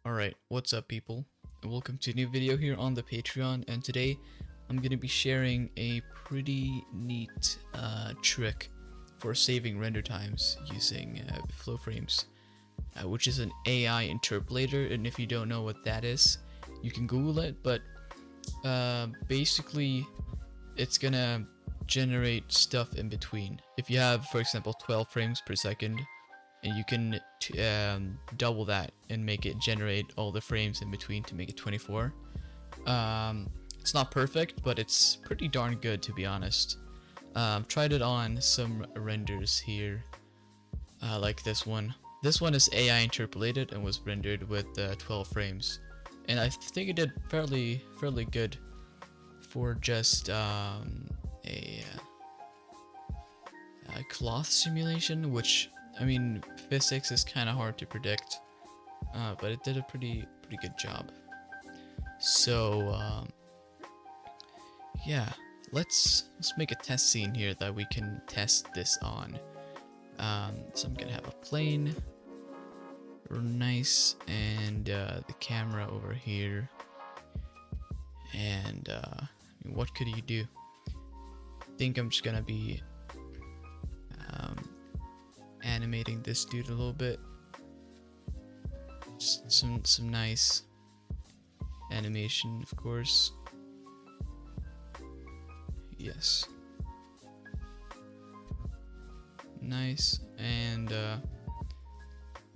Alright, what's up people? And welcome to a new video here on the Patreon, and today I'm going to be sharing a pretty neat trick for saving render times using Flowframes, which is an AI interpolator, and if you don't know what that is, you can Google it, but basically it's gonna generate stuff in between. If you have, for example, 12 frames per second, and you can double that and make it generate all the frames in between to make it 24. It's not perfect, but it's pretty darn good, to be honest. Tried it on some renders here, like this one. This one is AI interpolated and was rendered with 12 frames, and I think it did fairly good for just a cloth simulation, which, I mean, physics is kind of hard to predict, but it did a pretty good job. So yeah, let's make a test scene here that we can test this on. So I'm gonna have a plane, nice, and the camera over here. And I mean, what could you do? I think I'm just gonna be animating this dude a little bit. Just some nice animation, of course. Yes. Nice, and we'll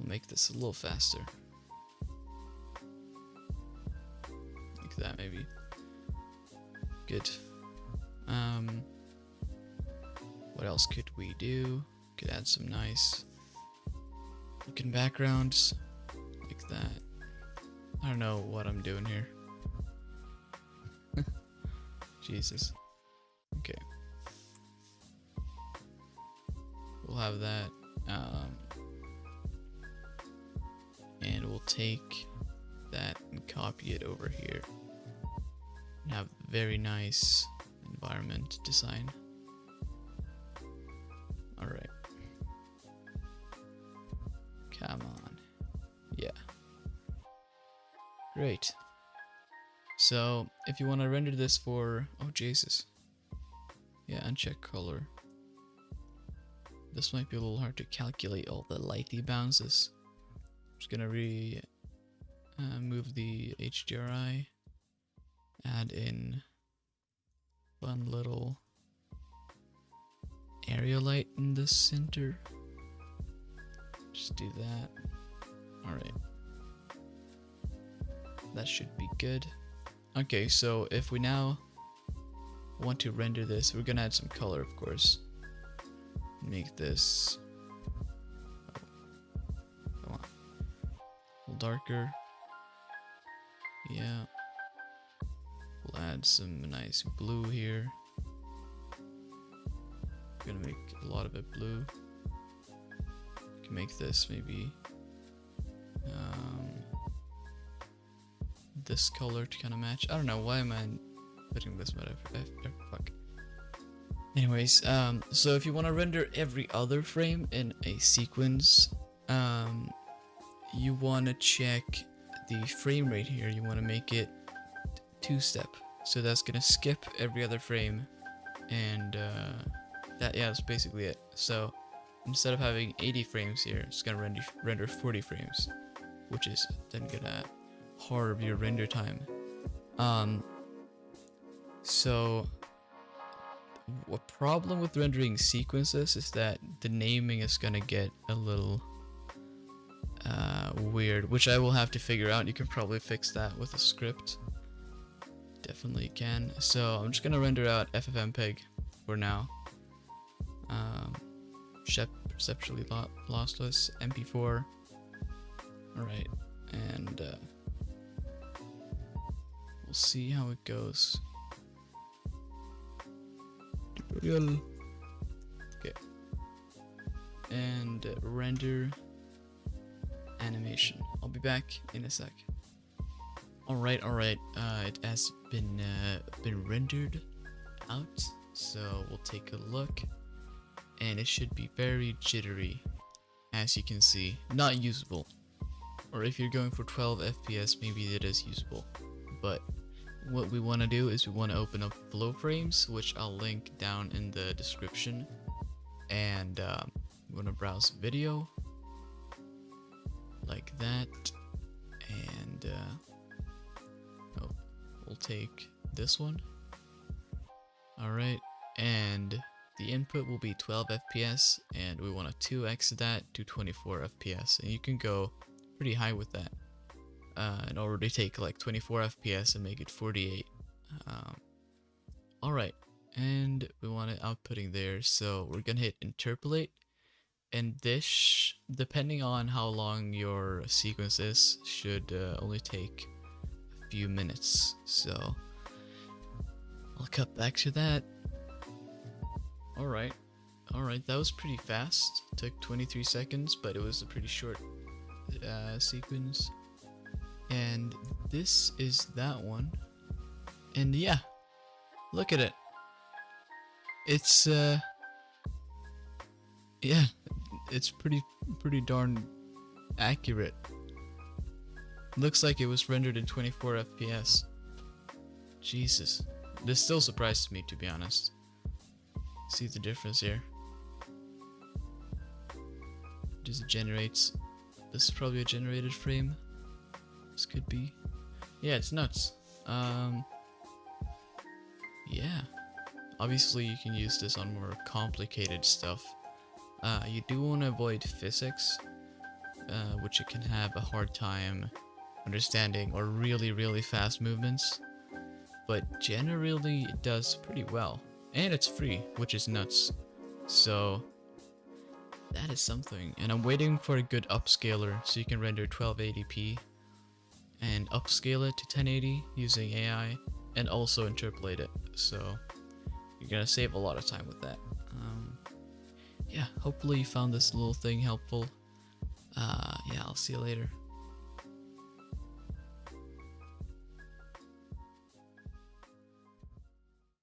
make this a little faster. Like that, maybe. Good. What else could we do? Could add some nice looking backgrounds like that. I don't know what I'm doing here. Jesus. Okay. We'll have that. And we'll take that and copy it over here. And have very nice environment design. Alright. Come on. Yeah. Great. So, if you want to render this for... Oh, Jesus. Yeah, uncheck color. This might be a little hard to calculate all the lighty bounces. I'm just gonna move the HDRI. Add in one little area light in the center. Just do that. Alright. That should be good. Okay, so if we now want to render this, we're gonna add some color, of course. Make this come on, a little darker. Yeah. We'll add some nice blue here. Gonna make a lot of it blue. Can make this maybe this color to kind of match. I don't know, why am I putting this mode? Fuck. Anyways, so if you want to render every other frame in a sequence, you want to check the frame rate here. You want to make it 2-step, so that's gonna skip every other frame, and that's basically it. So instead of having 80 frames here, it's gonna render 40 frames, which is then gonna halve your render time. So a problem with rendering sequences is that the naming is gonna get a little weird, which I will have to figure out. You can probably fix that with a script. Definitely can. So I'm just gonna render out FFmpeg for now. Perceptually lossless MP4. Alright, and we'll see how it goes. Tutorial. Okay. And render animation. I'll be back in a sec. Alright, it has been rendered out, so we'll take a look, and it should be very jittery, as you can see. Not usable. or if you're going for 12 FPS, maybe it is usable. But what we want to do is we want to open up Flowframes, which I'll link down in the description, and we want to browse video like that, and oh, we'll take this one. Alright, and the input will be 12 FPS, and we want to 2x that to 24 FPS, and you can go pretty high with that, and already take like 24 FPS and make it 48. Alright, and we want it outputting there, so we're gonna hit interpolate, and this, depending on how long your sequence is, should only take a few minutes. So I'll cut back to that. Alright, that was pretty fast. Took 23 seconds, but it was a pretty short sequence. And this is that one. And yeah, look at it. It's yeah, it's pretty darn accurate. Looks like it was rendered in 24 FPS. Jesus. This still surprises me, to be honest. See the difference here. Just generates. This is probably a generated frame. This could be. Yeah, it's nuts. Yeah. Obviously, you can use this on more complicated stuff. You do want to avoid physics, which you can have a hard time understanding, or really fast movements. But generally, it does pretty well. And it's free, which is nuts. So that is something. And I'm waiting for a good upscaler so you can render 1280p and upscale it to 1080 using AI, and also interpolate it. So you're gonna save a lot of time with that. Yeah, hopefully you found this little thing helpful. Yeah, I'll see you later.